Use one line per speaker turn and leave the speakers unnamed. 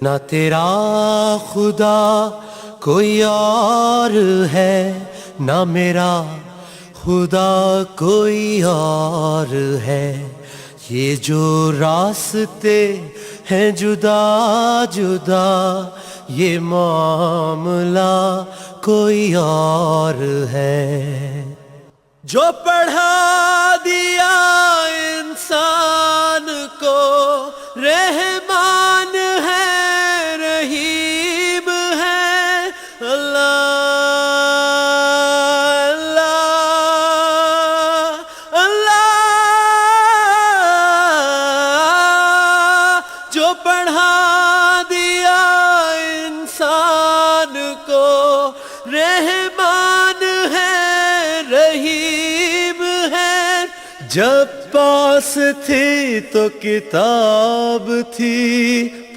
نہ تیرا خدا کوئی اور ہے، نہ میرا خدا کوئی اور ہے، یہ جو راستے ہیں جدا جدا، یہ معاملہ کوئی اور ہے۔ جو پڑھا دیا انسان کو رحمان ہے، رحیم ہے، اللہ اللہ اللہ۔ جو پڑھا دیا انسان کو رحمان ہے، رحیم ہے۔ جب پاس تھی تو کتاب تھی،